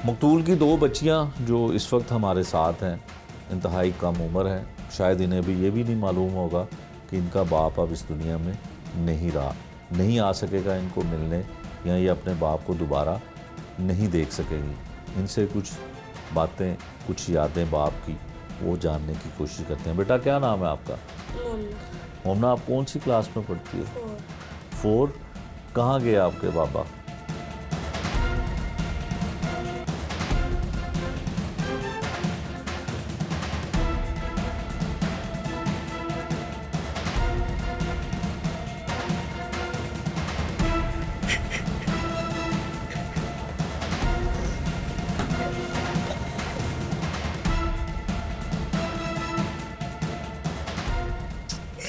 मकतूल की दो बच्चियां जो इस वक्त हमारे साथ हैं इंतहाई कम उम्र हैं। शायद इन्हें भी ये भी नहीं मालूम होगा कि इनका बाप अब इस दुनिया में नहीं रहा, नहीं आ सकेगा इनको मिलने, या ये अपने बाप को दोबारा नहीं देख सकेंगी। इनसे कुछ बातें, कुछ यादें बाप की वो जानने की कोशिश करते हैं। बेटा क्या नाम है आपका? मोमना। आप कौन सी क्लास में पढ़ती हो? 4। कहाँ गए आपके बाबा?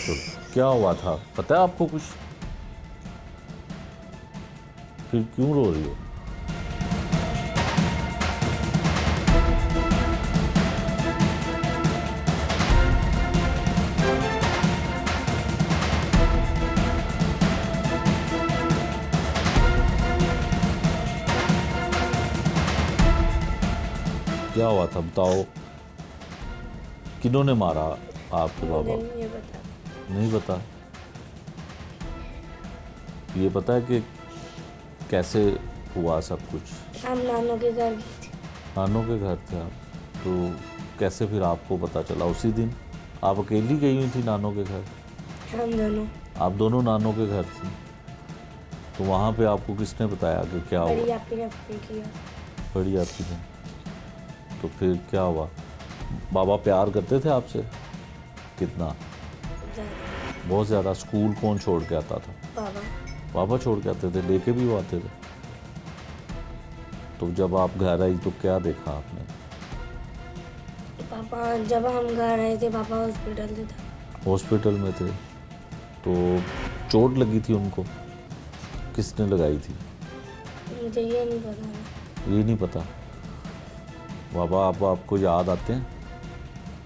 तो क्या हुआ था, पता है आपको कुछ? फिर क्यों रो रही हो? क्या हुआ था बताओ? किन्होंने मारा आपके बाबा? नहीं पता। ये पता है कि कैसे हुआ सब कुछ? हम नानों के घर गए थे। नानों के घर थे आप? तो कैसे फिर आपको पता चला? उसी दिन आप अकेली गई हुई थी नानों के घर? हम दोनों। आप दोनों नानों के घर थी? तो वहाँ पे आपको किसने बताया कि क्या बड़ी हुआ? आपी ने फोन किया। बड़ी आपकी ने। तो फिर क्या हुआ? बाबा प्यार करते थे आपसे? कितना? बहुत ज़्यादा। स्कूल कौन छोड़ के आता था? बाबा। बाबा छोड़ के आते थे, लेके भी वो आते थे। तो जब आप घर आई तो क्या देखा आपने? पापा जब हम घर आए थे पापा हॉस्पिटल में था। हॉस्पिटल में थे? तो चोट लगी थी उनको? किसने लगाई थी? मुझे ये नहीं पता। ये नहीं पता। बाबा आप आपको याद आते हैं?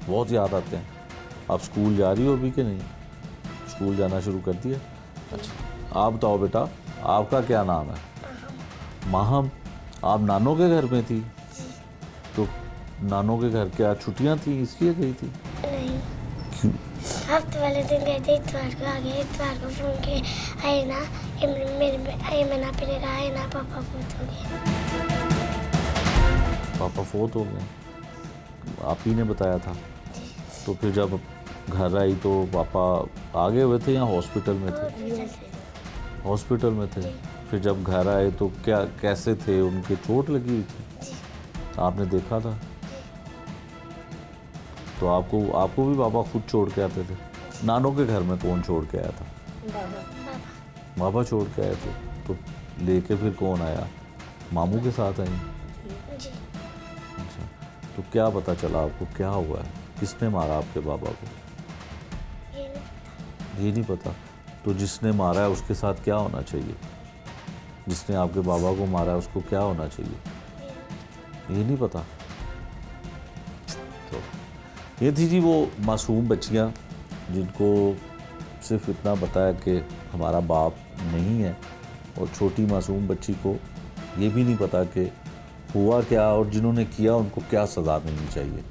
बहुत याद आते हैं। आप स्कूल जा रही हो अभी कि नहीं? स्कूल जाना शुरू कर दिया? अच्छा, आप बताओ बेटा, आपका क्या नाम है? माहम। आप नानों के घर में थी? तो नानों के घर क्या छुट्टियां थी इसलिए गई थी? नहीं, क्यों? हफ्ते वाले दिन गए थे, इतवार को आ गए। इतवार को फोन के आए ना, मैंने आपी ने कहा है ना पापा बहुत हो गए। पापा फोत हो गए? आप ही ने बताया था? तो फिर जब घर आई तो पापा आगे हुए थे या हॉस्पिटल में थे? हॉस्पिटल में थे। फिर जब घर आए तो क्या, कैसे थे? उनके चोट लगी हुई थी? आपने देखा था? तो आपको भी पापा खुद छोड़ के आते थे? नानों के घर में कौन छोड़ के आया था? बाबा छोड़ के आए थे। तो लेके फिर कौन आया? मामू के साथ आई? अच्छा, तो क्या पता चला आपको, क्या हुआ है? किसने मारा आपके बाबा को? ये नहीं पता। तो जिसने मारा है उसके साथ क्या होना चाहिए? जिसने आपके बाबा को मारा है उसको क्या होना चाहिए? ये नहीं पता। तो ये थी जी वो मासूम बच्चियाँ जिनको सिर्फ इतना पता है कि हमारा बाप नहीं है, और छोटी मासूम बच्ची को ये भी नहीं पता कि हुआ क्या और जिन्होंने किया उनको क्या सज़ा मिलनी चाहिए।